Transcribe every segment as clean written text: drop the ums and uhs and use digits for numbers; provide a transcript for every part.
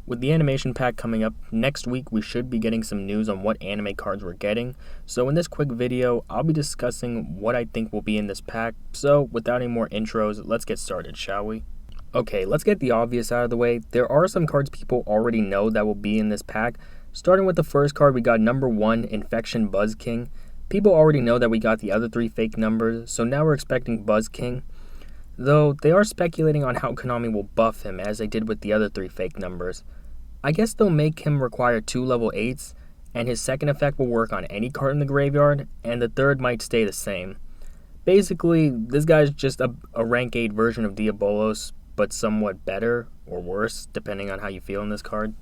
With the animation pack coming up next week, we should be getting some news on what anime cards we're getting. So in this quick video, I'll be discussing what I think will be in this pack. So without any more intros, let's get started, shall we? Okay, let's get the obvious out of the way. There are some cards people already know that will be in this pack. Starting with the first card, we got number 1, Infection Buzz King. People already know that we got the other 3 fake numbers, so now we're expecting Buzz King. Though they are speculating on how Konami will buff him as they did with the other 3 fake numbers. I guess they'll make him require 2 level 8s, and his second effect will work on any card in the graveyard, and the third might stay the same. Basically, this guy's just a rank 8 version of Diabolos, but somewhat better or worse, depending on how you feel in this card.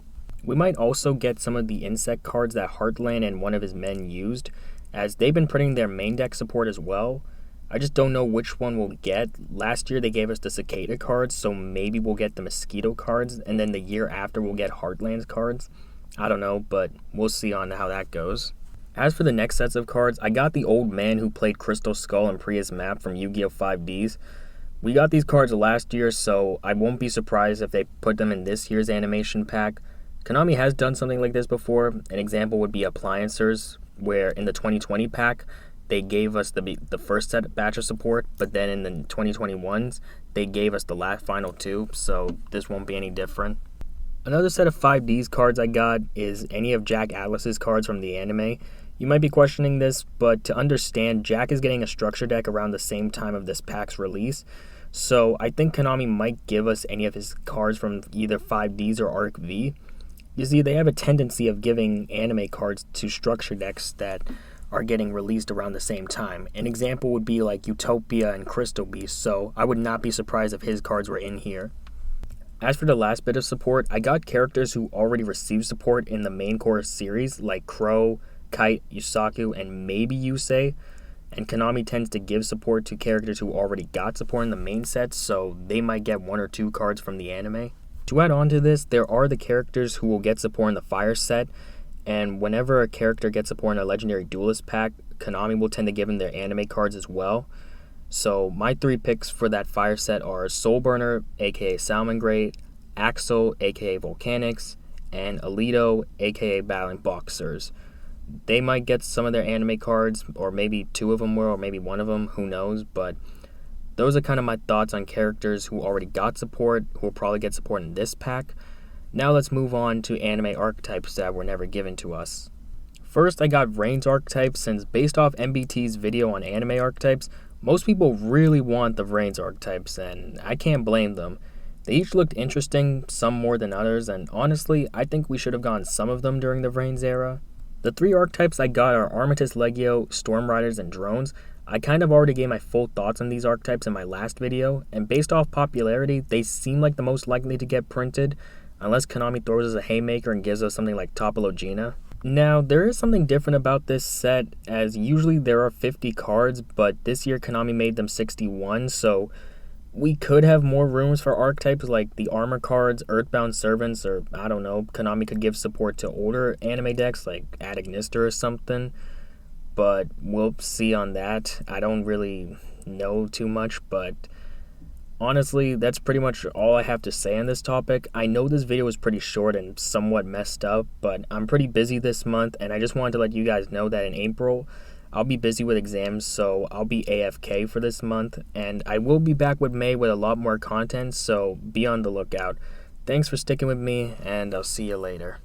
We might also get some of the insect cards that Heartland and one of his men used, as they've been putting their main deck support as well. I just don't know which one we'll get. Last year they gave us the Cicada cards, so maybe we'll get the Mosquito cards, and then the year after we'll get Heartlands cards. I don't know, but we'll see on how that goes. As for the next sets of cards, I got the old man who played Crystal Skull and Prius Map from Yu-Gi-Oh! 5Ds. We got these cards last year, so I won't be surprised if they put them in this year's animation pack. Konami has done something like this before. An example would be Appliancers, where in the 2020 pack, they gave us the first batch of support, but then in the 2021s, they gave us the final 2, so this won't be any different. Another set of 5Ds cards I got is any of Jack Atlas's cards from the anime. You might be questioning this, but to understand, Jack is getting a structure deck around the same time of this pack's release, so I think Konami might give us any of his cards from either 5Ds or Arc V. You see, they have a tendency of giving anime cards to structure decks that are getting released around the same time. An example would be like Utopia and Crystal Beast, so I would not be surprised if his cards were in here. As for the last bit of support, I got characters who already received support in the main core series, like Crow, Kite, Yusaku, and maybe Yusei, and Konami tends to give support to characters who already got support in the main sets, so they might get 1 or 2 cards from the anime. To add on to this, there are the characters who will get support in the Fire set, and whenever a character gets support in a Legendary Duelist pack, Konami will tend to give them their anime cards as well. So my 3 picks for that Fire set are Soulburner, aka Salamangreat, Axel, aka Volcanics, and Alito, aka Battling Boxers. They might get some of their anime cards, or maybe 2 of them will, or maybe 1 of them, who knows, but those are kind of my thoughts on characters who already got support, who will probably get support in this pack. Now let's move on to anime archetypes that were never given to us. First, I got Rain's archetype, since based off MBT's video on anime archetypes, most people really want the Rain's archetypes, and I can't blame them. They each looked interesting, some more than others, and honestly, I think we should have gotten some of them during the Rain's era. The 3 archetypes I got are Armatus Legio, Storm Riders, and Drones. I kind of already gave my full thoughts on these archetypes in my last video, and based off popularity, they seem like the most likely to get printed, unless Konami throws us a haymaker and gives us something like Topologina. Now, there is something different about this set, as usually there are 50 cards, but this year Konami made them 61, so we could have more rooms for archetypes like the Armor cards, Earthbound Servants, or I don't know, Konami could give support to older anime decks like Adagnister or something, but we'll see on that. I don't really know too much, but honestly, that's pretty much all I have to say on this topic. I know this video was pretty short and somewhat messed up, but I'm pretty busy this month, and I just wanted to let you guys know that in April, I'll be busy with exams, so I'll be AFK for this month, and I will be back with May with a lot more content, so be on the lookout. Thanks for sticking with me, and I'll see you later.